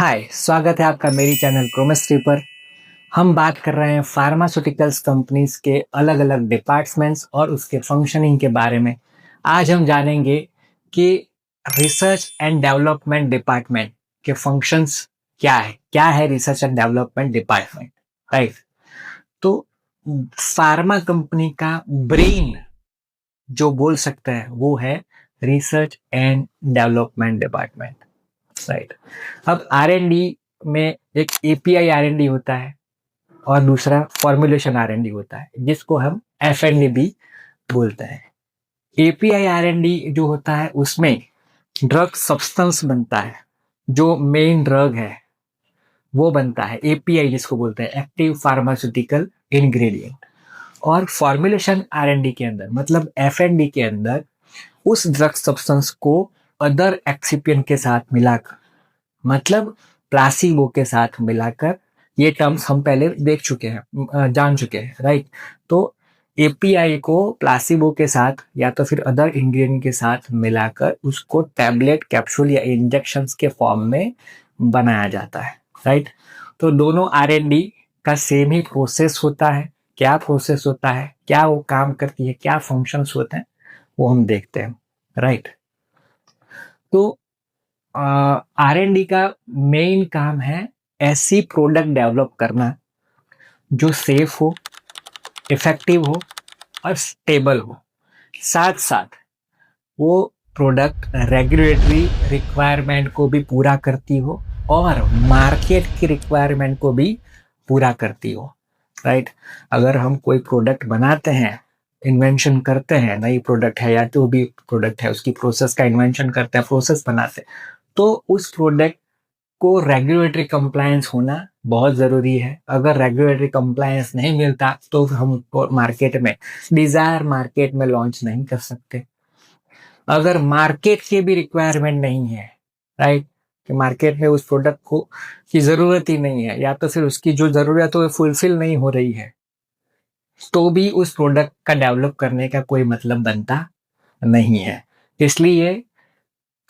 हाय, स्वागत है आपका मेरी चैनल केमिस्ट्री पर। हम बात कर रहे हैं फार्मास्यूटिकल्स कंपनीज के अलग अलग डिपार्टमेंट्स और उसके फंक्शनिंग के बारे में। आज हम जानेंगे कि रिसर्च एंड डेवलपमेंट डिपार्टमेंट के फंक्शंस क्या है research and development department, right. तो फार्मा कंपनी का ब्रेन जो बोल सकते हैं वो है research and development department, right. अब आर.एन.डी. में एक एपीआई आर.एन.डी. होता है और दूसरा फॉर्मुलेशन आर.एन.डी. होता है, जिसको हम एफ.एन.डी. भी बोलते हैं। एपीआई आर.एन.डी. जो होता है उसमें ड्रग सब्सटेंस बनता है, जो मेन ड्रग है वो बनता है। एपीआई जिसको बोलते हैं एक्टिव फार्मास्यूटिकल इंग्रेडिएंट। और फॉर्मुलेशन आर.एन.डी. के अंदर मतलब एफ.एन.डी. के अंदर उस ड्रग सब्सटेंस को अदर एक्सिपिएंट के साथ मिलाकर, मतलब प्लासिबो के साथ मिलाकर, ये टर्म्स हम पहले देख चुके हैं, जान चुके हैं, राइट। तो एपीआई को प्लासिबो के साथ या तो फिर अदर इंग्रेडिएंट के साथ मिलाकर उसको टैबलेट, कैप्सूल या इंजेक्शंस के फॉर्म में बनाया जाता है, राइट। तो दोनों आर.एन.डी. का सेम ही प्रोसेस होता है। क्या प्रोसेस होता है, क्या वो काम करती है, क्या फंक्शंस होते हैं, वो हम देखते हैं, राइट। तो आर.एन.डी. का मेन काम है ऐसी प्रोडक्ट डेवलप करना जो सेफ हो, इफेक्टिव हो और स्टेबल हो। साथ साथ वो प्रोडक्ट रेगुलेटरी रिक्वायरमेंट को भी पूरा करती हो और मार्केट की रिक्वायरमेंट को भी पूरा करती हो, राइट। अगर हम कोई प्रोडक्ट बनाते हैं, इन्वेंशन करते हैं, नई प्रोडक्ट है या जो भी प्रोडक्ट है उसकी प्रोसेस का इन्वेंशन करते हैं, प्रोसेस बनाते हैं, तो उस प्रोडक्ट को रेगुलेटरी कंप्लायंस होना बहुत ज़रूरी है। अगर रेगुलेटरी कंप्लायंस नहीं मिलता तो हम मार्केट में, डिज़ायर मार्केट में लॉन्च नहीं कर सकते। अगर मार्केट की भी रिक्वायरमेंट नहीं है, राइट, कि मार्केट में उस प्रोडक्ट को की ज़रूरत ही नहीं है या तो फिर उसकी जो ज़रूरत है वो फुलफिल नहीं हो रही है, तो भी उस प्रोडक्ट का डेवलप करने का कोई मतलब बनता नहीं है। इसलिए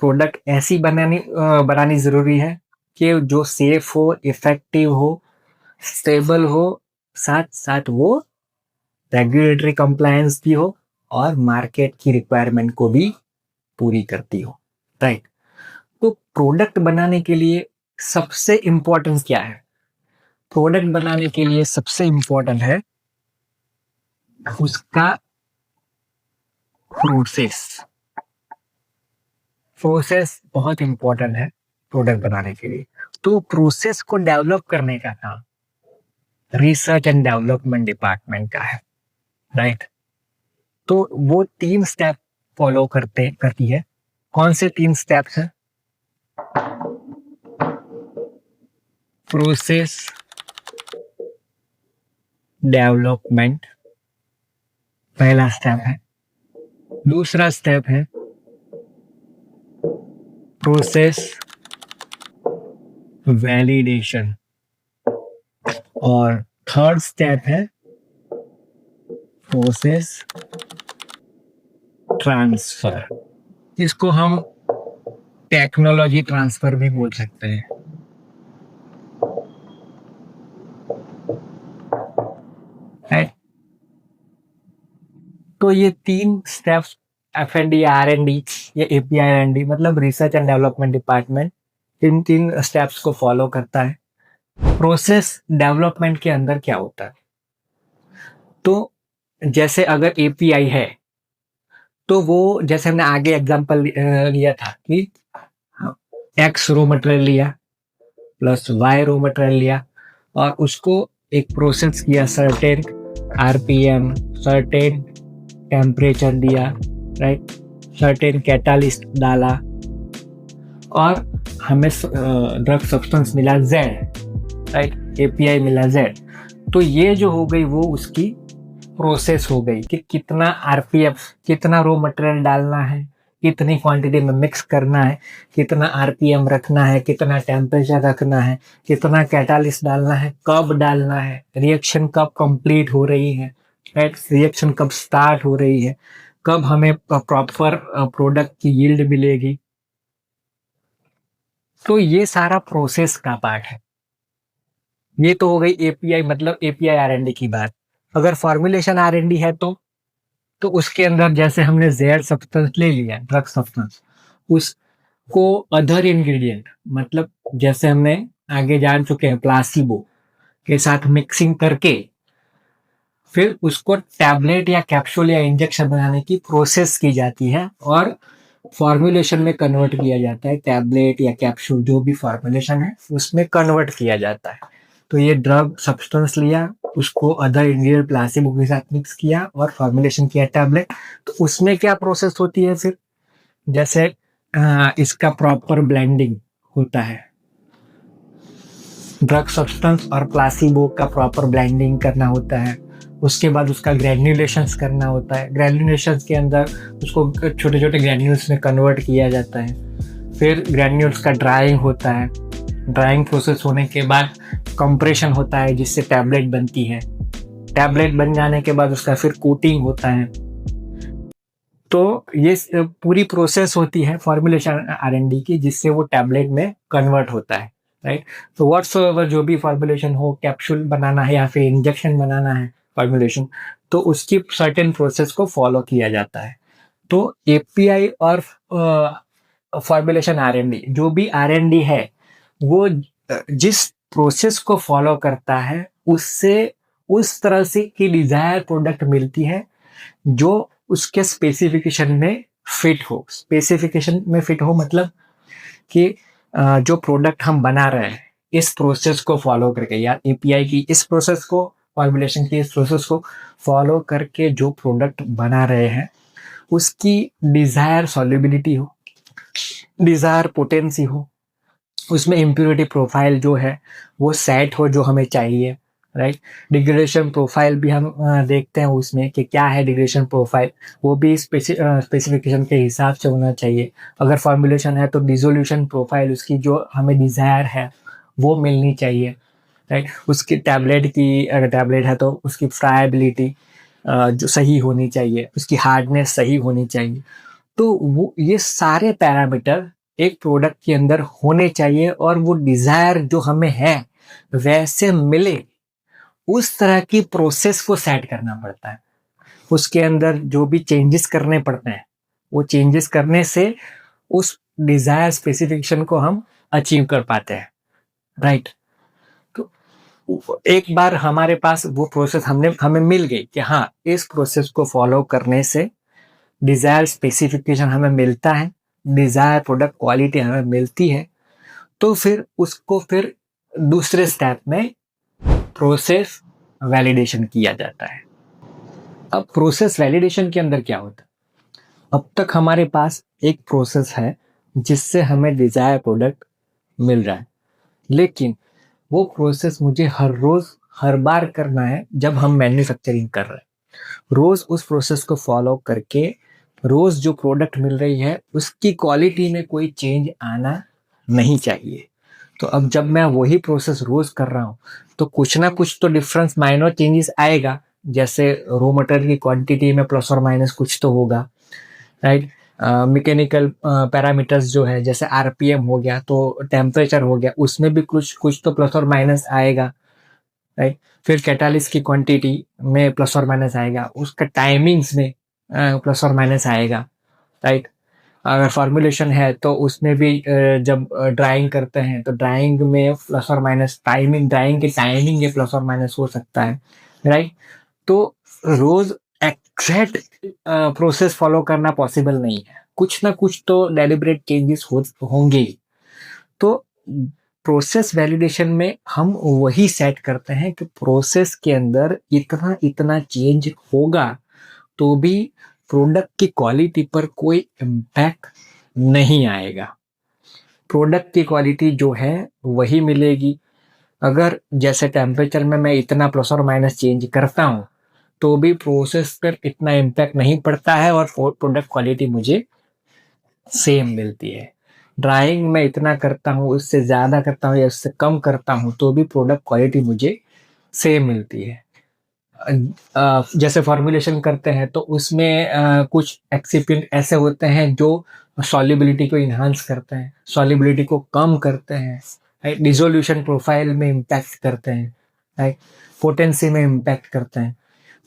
प्रोडक्ट ऐसी बनानी ज़रूरी है कि जो सेफ हो, इफेक्टिव हो, स्टेबल हो, साथ साथ वो रेगुलेटरी कंप्लायंस भी हो और मार्केट की रिक्वायरमेंट को भी पूरी करती हो, राइट। तो प्रोडक्ट बनाने के लिए सबसे इंपॉर्टेंट क्या है? प्रोडक्ट बनाने के लिए सबसे इंपॉर्टेंट है उसका प्रोसेस। प्रोसेस बहुत इंपॉर्टेंट है प्रोडक्ट बनाने के लिए। तो प्रोसेस को डेवलप करने का काम रिसर्च एंड डेवलपमेंट डिपार्टमेंट का है, राइट। तो वो 3 स्टेप फॉलो करती है। कौन से 3 स्टेप्स हैं? प्रोसेस डेवलपमेंट पहला स्टेप है। दूसरा स्टेप है प्रोसेस वैलिडेशन और थर्ड स्टेप है प्रोसेस ट्रांसफर। इसको हम टेक्नोलॉजी ट्रांसफर भी बोल सकते हैं, राइट। तो ये 3 स्टेप्स एफ.एन.डी., आर.एन.डी. या एपीआई आर.एन.डी. मतलब research and development department in 3 steps को फॉलो करता है। प्रोसेस डेवलपमेंट के अंदर क्या होता है? तो जैसे अगर एपीआई है तो वो, जैसे हमने आगे एग्जांपल लिया था कि एक्स रो मटेरियल लिया प्लस वाई रो मटेरियल लिया और उसको एक प्रोसेस किया, सर्टेन आरपीएम, सर्टेन टेम्परेचर दिया, राइट, सर्टेन कैटालिस्ट डाला और हमें ड्रग सब्सटेंस मिला जेड, राइट, एपीआई मिला जेड। तो ये जो हो गई वो उसकी प्रोसेस हो गई कि कितना आरपीएम, कितना रो मटेरियल डालना है, कितनी क्वांटिटी में मिक्स करना है, कितना आरपीएम रखना है, कितना टेम्परेचर रखना है, कितना कैटालिस्ट डालना है, कब डालना है, रिएक्शन कब कंप्लीट हो रही है, राइट, रिएक्शन कब स्टार्ट हो रही है, कब हमें प्रॉपर प्रोडक्ट की यील्ड मिलेगी, तो ये सारा प्रोसेस का पार्ट है। ये तो हो गई एपीआई मतलब एपीआई आर&डी की बात। अगर फॉर्मुलेशन आर&डी है तो उसके अंदर जैसे हमने जेड सब्सटेंस ले लिया, ड्रग सब्सटेंस, उसको अदर इंग्रेडिएंट मतलब जैसे हमने आगे जान चुके हैं प्लासिबो के साथ मिक्सिंग करके फिर उसको टैबलेट या कैप्सूल या इंजेक्शन बनाने की प्रोसेस की जाती है और फॉर्मुलेशन में कन्वर्ट किया जाता है। टैबलेट या कैप्सूल जो भी फॉर्मुलेशन है उसमें कन्वर्ट किया जाता है। तो ये ड्रग सब्सटेंस लिया, उसको अदर इंग्रेडिएंट प्लासिबो के साथ मिक्स किया और फॉर्मुलेशन किया टैबलेट। तो उसमें क्या प्रोसेस होती है फिर, जैसे इसका प्रॉपर ब्लेंडिंग होता है। ड्रग सब्सटेंस और प्लासिबो का प्रॉपर ब्लेंडिंग करना होता है। उसके बाद उसका ग्रैन्युलेशंस करना होता है। ग्रैन्युलेशंस के अंदर उसको छोटे छोटे ग्रैन्यूल्स में कन्वर्ट किया जाता है। फिर ग्रैन्यूल्स का ड्राइंग होता है। ड्राइंग प्रोसेस होने के बाद कंप्रेशन होता है जिससे टैबलेट बनती है। टैबलेट बन जाने के बाद उसका फिर कोटिंग होता है। तो ये पूरी प्रोसेस होती है फॉर्मुलेशन आर&डी की, जिससे वो टैबलेट में कन्वर्ट होता है, राइट। तो व्हाट्सएवर जो भी फॉर्मुलेशन हो, कैप्सूल बनाना है या फिर इंजेक्शन बनाना है फॉर्मुलेशन, तो उसकी सर्टेन प्रोसेस को फॉलो किया जाता है। तो एपीआई और फॉर्मुलेशन आर&डी, जो भी आर&डी है वो जिस प्रोसेस को फॉलो करता है उससे उस तरह से की डिजायर प्रोडक्ट मिलती है जो उसके स्पेसिफिकेशन में फिट हो। स्पेसिफिकेशन में फिट हो मतलब कि जो प्रोडक्ट हम बना रहे हैं इस प्रोसेस को फॉलो करके, या एपीआई की इस प्रोसेस को, फॉर्मुलेशन की इस प्रोसेस को फॉलो करके जो प्रोडक्ट बना रहे हैं उसकी डिजायर सॉल्युबिलिटी हो, डिजायर पोटेंसी हो, उसमें इम्प्योरिटी प्रोफाइल जो है वो सेट हो जो हमें चाहिए, राइट। डिग्रेडेशन प्रोफाइल भी हम देखते हैं उसमें कि क्या है डिग्रेडेशन प्रोफाइल, वो भी स्पेसिफिकेशन के हिसाब से होना चाहिए। अगर फॉर्मुलेशन है तो डिसोल्यूशन प्रोफाइल उसकी जो हमें डिज़ायर है वो मिलनी चाहिए, राइट। उसकी टैबलेट की, अगर टैबलेट है तो उसकी फ्राइबिलिटी जो सही होनी चाहिए, उसकी हार्डनेस सही होनी चाहिए। तो वो ये सारे पैरामीटर एक प्रोडक्ट के अंदर होने चाहिए और वो डिजायर जो हमें है वैसे मिले, उस तरह की प्रोसेस को सेट करना पड़ता है। उसके अंदर जो भी चेंजेस करने पड़ते हैं वो चेंजेस करने से उस डिजायर स्पेसिफिकेशन को हम अचीव कर पाते हैं, राइट। तो एक बार हमारे पास वो प्रोसेस हमें मिल गई कि हाँ इस प्रोसेस को फॉलो करने से डिजायर स्पेसिफिकेशन हमें मिलता है, डिजायर प्रोडक्ट क्वालिटी हमें मिलती है, तो फिर उसको फिर दूसरे स्टेप में प्रोसेस वैलिडेशन किया जाता है। अब प्रोसेस वैलिडेशन के अंदर क्या होता है, अब तक हमारे पास एक प्रोसेस है जिससे हमें डिजायर प्रोडक्ट मिल रहा है, लेकिन वो प्रोसेस मुझे हर रोज हर बार करना है जब हम मैन्युफैक्चरिंग कर रहे हैं। रोज उस प्रोसेस को फॉलो करके रोज जो प्रोडक्ट मिल रही है उसकी क्वालिटी में कोई चेंज आना नहीं चाहिए। तो अब जब मैं वही प्रोसेस रोज कर रहा हूँ तो कुछ ना कुछ तो डिफरेंस, माइनर चेंजेस आएगा। जैसे रॉ मटेरियल की क्वांटिटी में प्लस और माइनस कुछ तो होगा, राइट। मैकेनिकल पैरामीटर्स जो है जैसे आरपीएम हो गया तो टेम्परेचर हो गया, उसमें भी कुछ कुछ तो प्लस और माइनस आएगा, राइट। फिर कैटालिस्ट की क्वांटिटी में प्लस और माइनस आएगा, उसका टाइमिंग्स में प्लस और माइनस आएगा, राइट। अगर फॉर्मुलेशन है तो उसमें भी जब ड्राइंग करते हैं तो ड्राइंग में प्लस और माइनस, टाइमिंग, ड्राइंग की टाइमिंग में प्लस और माइनस हो सकता है, राइट। तो रोज एग्जैक्ट प्रोसेस फॉलो करना पॉसिबल नहीं है, कुछ ना कुछ तो डेलिब्रेट चेंजेस होंगे ही। तो प्रोसेस वैलिडेशन में हम वही सेट करते हैं कि प्रोसेस के अंदर इतना इतना चेंज होगा तो भी प्रोडक्ट की क्वालिटी पर कोई इम्पैक्ट नहीं आएगा। प्रोडक्ट की क्वालिटी जो है वही मिलेगी। अगर जैसे टेम्परेचर में मैं इतना प्लस और माइनस चेंज करता हूँ तो भी प्रोसेस पर इतना इम्पैक्ट नहीं पड़ता है और प्रोडक्ट क्वालिटी मुझे सेम मिलती है। ड्राइंग में इतना करता हूँ, उससे ज़्यादा करता हूँ या उससे कम करता हूँ तो भी प्रोडक्ट क्वालिटी मुझे सेम मिलती है। जैसे फॉर्मुलेशन करते हैं तो उसमें कुछ एक्सिपिएंट ऐसे होते हैं जो सॉल्युबिलिटी को इन्हांस करते हैं, सॉल्युबिलिटी को कम करते हैं, राइट, डिसोल्यूशन प्रोफाइल में इम्पैक्ट करते हैं, राइट, पोटेंसी में इम्पैक्ट करते हैं।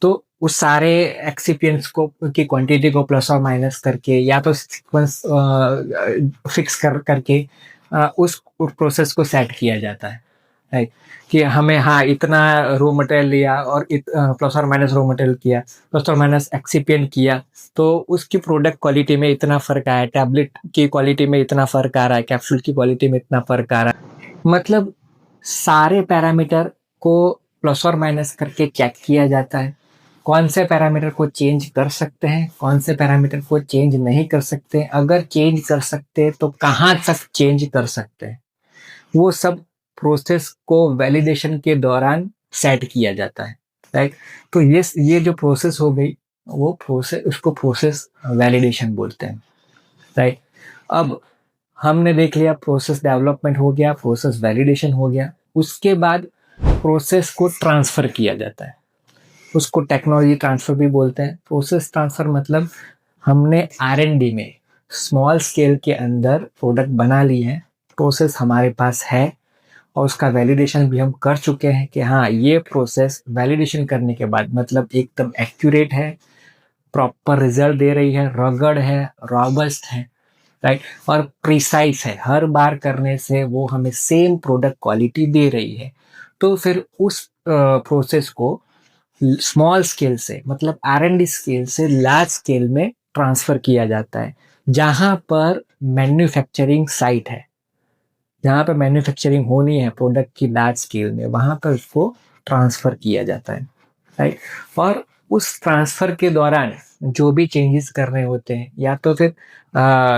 तो उस सारे एक्सिपिएंट्स को की क्वांटिटी को प्लस और माइनस करके या तो सीक्वेंस फिक्स करके उस प्रोसेस को सेट किया जाता है, राइट, कि हमें हाँ इतना रॉ मटेरियल लिया और प्लस और माइनस रॉ मटेरियल किया, प्लस और माइनस एक्सिपिएंट किया, तो उसकी प्रोडक्ट क्वालिटी में इतना फर्क आया, टैबलेट की क्वालिटी में इतना फर्क आ रहा है, कैप्सूल की क्वालिटी में इतना फर्क आ रहा है। मतलब सारे पैरामीटर को प्लस और माइनस करके चेक किया जाता है, कौन से पैरामीटर को चेंज कर सकते हैं, कौन से पैरामीटर को चेंज नहीं कर सकते, अगर चेंज कर सकते तो कहाँ तक चेंज कर सकते हैं, वो सब प्रोसेस को वैलिडेशन के दौरान सेट किया जाता है, राइट। तो ये जो प्रोसेस हो गई वो प्रोसेस, उसको प्रोसेस वैलिडेशन बोलते हैं, राइट। अब हमने देख लिया प्रोसेस डेवलपमेंट हो गया, प्रोसेस वैलिडेशन हो गया, उसके बाद प्रोसेस को ट्रांसफर किया जाता है, उसको टेक्नोलॉजी ट्रांसफर भी बोलते हैं। प्रोसेस ट्रांसफर मतलब हमने R&D में स्मॉल स्केल के अंदर प्रोडक्ट बना ली है, प्रोसेस हमारे पास है और उसका वैलिडेशन भी हम कर चुके हैं कि हाँ ये प्रोसेस वैलिडेशन करने के बाद मतलब एकदम एक्यूरेट है, प्रॉपर रिजल्ट दे रही है, रगड़ है, रॉबस्ट है, राइट, और प्रिसाइज है, हर बार करने से वो हमें सेम प्रोडक्ट क्वालिटी दे रही है। तो फिर उस प्रोसेस को स्मॉल स्केल से मतलब R&D स्केल से लार्ज स्केल में ट्रांसफर किया जाता है, जहां पर मैन्युफैक्चरिंग साइट है, जहां पर मैन्युफैक्चरिंग होनी है प्रोडक्ट की लार्ज स्केल में, वहां पर उसको ट्रांसफर किया जाता है, राइट। और उस ट्रांसफर के दौरान जो भी चेंजेस करने होते हैं या तो फिर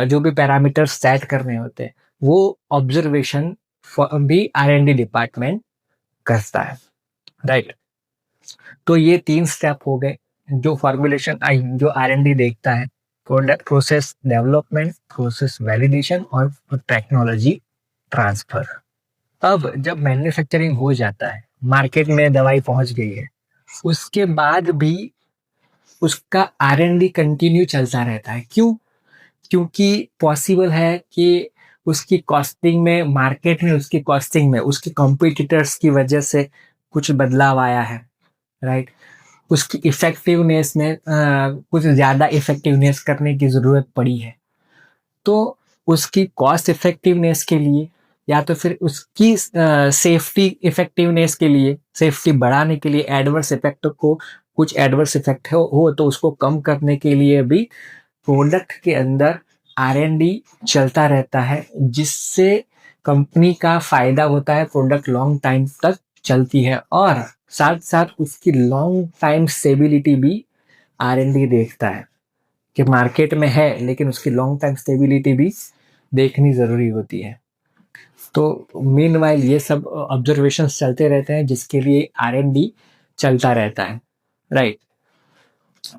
जो भी पैरामीटर सेट करने होते हैं वो ऑब्जर्वेशन भी R&D डिपार्टमेंट करता है, राइट। तो ये 3 स्टेप हो गए जो फॉर्मुलेशन जो R&D देखता है, product process development, process validation और टेक्नोलॉजी ट्रांसफर। अब जब मैन्युफैक्चरिंग हो जाता है, मार्केट में दवाई पहुंच गई है, उसके बाद भी उसका R&D कंटिन्यू चलता रहता है। क्यों? क्योंकि पॉसिबल है कि उसकी कॉस्टिंग में, मार्केट में उसकी कॉस्टिंग में उसके कॉम्पिटिटर्स की वजह से कुछ बदलाव आया है, राइट। उसकी इफेक्टिवनेस में कुछ ज़्यादा इफेक्टिवनेस करने की ज़रूरत पड़ी है, तो उसकी कॉस्ट इफेक्टिवनेस के लिए या तो फिर उसकी सेफ्टी इफेक्टिवनेस के लिए, सेफ्टी बढ़ाने के लिए, एडवर्स इफेक्ट को, कुछ एडवर्स इफेक्ट हो तो उसको कम करने के लिए भी प्रोडक्ट के अंदर R&D चलता रहता है, जिससे कंपनी का फायदा होता है, प्रोडक्ट लॉन्ग टाइम तक चलती है और साथ साथ उसकी लॉन्ग टाइम स्टेबिलिटी भी R&D देखता है कि मार्केट में है लेकिन उसकी लॉन्ग टाइम स्टेबिलिटी भी देखनी ज़रूरी होती है। तो मीनवाइल ये सब ऑब्जर्वेशंस चलते रहते हैं जिसके लिए R&D चलता रहता है, राइट।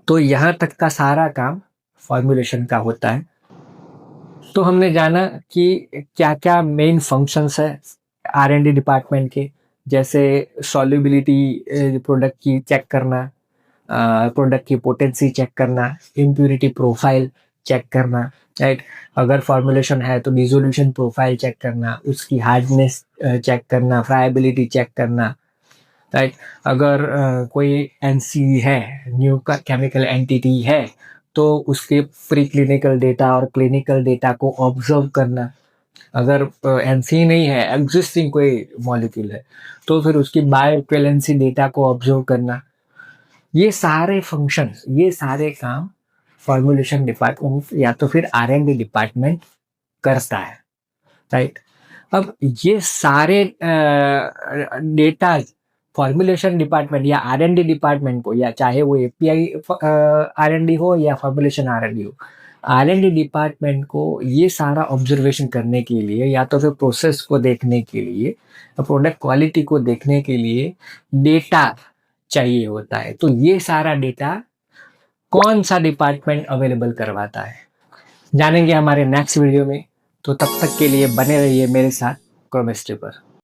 तो यहाँ तक का सारा काम फॉर्मुलेशन का होता है। तो हमने जाना कि क्या क्या मेन फंक्शंस है R&D डिपार्टमेंट के, जैसे सॉल्युबिलिटी प्रोडक्ट की चेक करना, प्रोडक्ट की पोटेंसी चेक करना, इम्प्यूरिटी प्रोफाइल चेक करना, राइट। अगर फॉर्मुलेशन है तो डिसोल्यूशन प्रोफाइल चेक करना, उसकी हार्डनेस चेक करना, फ्राइबिलिटी चेक करना, राइट। अगर कोई NC है, न्यू केमिकल एंटिटी है, तो उसके प्री क्लिनिकल डेटा और क्लिनिकल डेटा को ऑब्जर्व करना। अगर NC नहीं है, एग्जिस्टिंग कोई मॉलिक्यूल है, तो फिर उसकी बायोइक्विवेलेंसी डेटा को ऑब्जर्व करना। ये सारे फंक्शंस, ये सारे काम फॉर्मुलेशन डिपार्टमेंट या तो फिर R&D डिपार्टमेंट करता है, राइट। अब ये सारे डेटा फॉर्मुलेशन डिपार्टमेंट या R&D डिपार्टमेंट को, या चाहे वो API R&D हो या फॉर्मुलेशन R&D हो, R&D डिपार्टमेंट को ये सारा ऑब्जर्वेशन करने के लिए या तो फिर प्रोसेस को देखने के लिए, प्रोडक्ट क्वालिटी को देखने के लिए डेटा चाहिए होता है। तो ये सारा डेटा कौन सा डिपार्टमेंट अवेलेबल करवाता है, जानेंगे हमारे नेक्स्ट वीडियो में। तो तब तक के लिए बने रहिए मेरे साथ केमिस्ट्री पर।